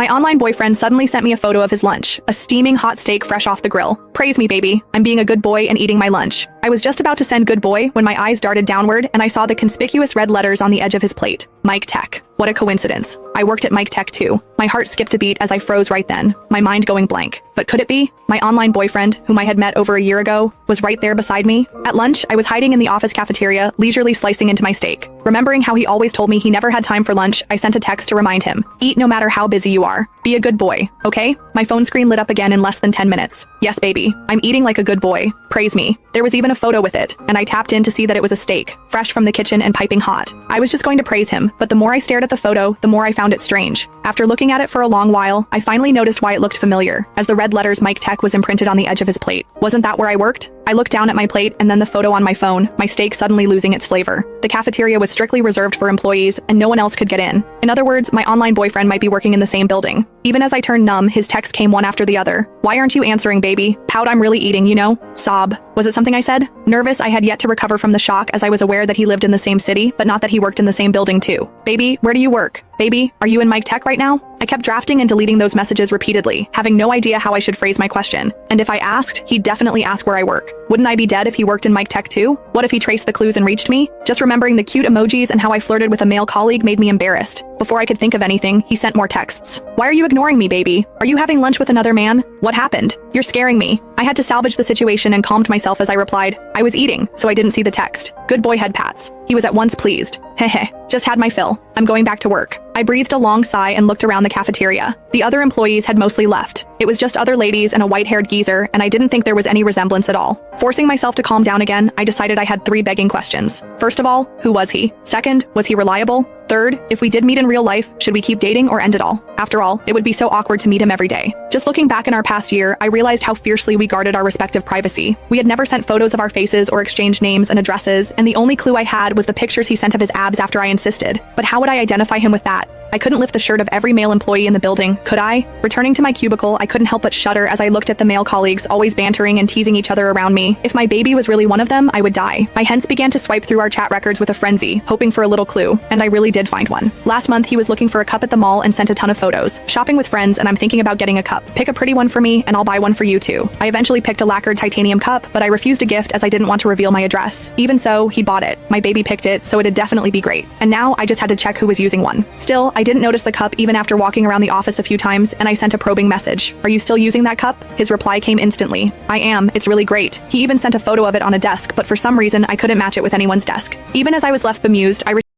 My online boyfriend suddenly sent me a photo of his lunch, a steaming hot steak fresh off the grill. Praise me, baby. I'm being a good boy and eating my lunch. I was just about to send good boy when my eyes darted downward and I saw the conspicuous red letters on the edge of his plate. Mike Tech. What a coincidence. I worked at Mike Tech too. My heart skipped a beat as I froze right then, my mind going blank. But could it be? My online boyfriend, whom I had met over a year ago, was right there beside me. At lunch, I was hiding in the office cafeteria, leisurely slicing into my steak. Remembering how he always told me he never had time for lunch, I sent a text to remind him. Eat no matter how busy you are. Be a good boy, okay? My phone screen lit up again in less than 10 minutes. Yes, baby. I'm eating like a good boy. Praise me. There was even a photo with it, and I tapped in to see that it was a steak, fresh from the kitchen and piping hot. I was just going to praise him, but the more I stared at the photo, the more I found it strange. After looking at it for a long while, I finally noticed why it looked familiar, as the red letters Mike Tech was imprinted on the edge of his plate. Wasn't that where I worked? I looked down at my plate and then the photo on my phone, my steak suddenly losing its flavor. The cafeteria was strictly reserved for employees and no one else could get in. In other words, my online boyfriend might be working in the same building. Even as I turned numb, his texts came one after the other. Why aren't you answering, baby? Pout, I'm really eating, you know? Sob. Was it something I said? Nervous, I had yet to recover from the shock as I was aware that he lived in the same city, but not that he worked in the same building too. Baby, where do you work? Baby, are you in Mike Tech right now? I kept drafting and deleting those messages repeatedly, having no idea how I should phrase my question. And if I asked, he'd definitely ask where I work. Wouldn't I be dead if he worked in Mike Tech too? What if he traced the clues and reached me? Just remembering the cute emojis and how I flirted with a male colleague made me embarrassed. Before I could think of anything, he sent more texts. Why are you ignoring me, baby? Are you having lunch with another man? What happened? You're scaring me. I had to salvage the situation and calmed myself as I replied, I was eating, so I didn't see the text. Good boy head pats. He was at once pleased. Heh, just had my fill. I'm going back to work. I breathed a long sigh and looked around the cafeteria. The other employees had mostly left. It was just other ladies and a white-haired geezer, and I didn't think there was any resemblance at all. Forcing myself to calm down again, I decided I had 3 begging questions. First of all, who was he? Second, was he reliable? Third, if we did meet in real life, should we keep dating or end it all? After all, it would be so awkward to meet him every day. Just looking back in our past year, I realized how fiercely we guarded our respective privacy. We had never sent photos of our faces or exchanged names and addresses, and the only clue I had was the pictures he sent of his abs after I insisted. But how would I identify him with that? I couldn't lift the shirt of every male employee in the building, could I? Returning to my cubicle, I couldn't help but shudder as I looked at the male colleagues always bantering and teasing each other around me. If my baby was really one of them, I would die. I hence began to swipe through our chat records with a frenzy, hoping for a little clue, and I really did find one. Last month, he was looking for a cup at the mall and sent a ton of photos. Shopping with friends, and I'm thinking about getting a cup. Pick a pretty one for me, and I'll buy one for you too. I eventually picked a lacquered titanium cup, but I refused a gift as I didn't want to reveal my address. Even so, he bought it. My baby picked it, so it'd definitely be great. And now, I just had to check who was using one. Still, I didn't notice the cup even after walking around the office a few times, and I sent a probing message. Are you still using that cup? His reply came instantly. I am. It's really great. He even sent a photo of it on a desk, but for some reason, I couldn't match it with anyone's desk. Even as I was left bemused, I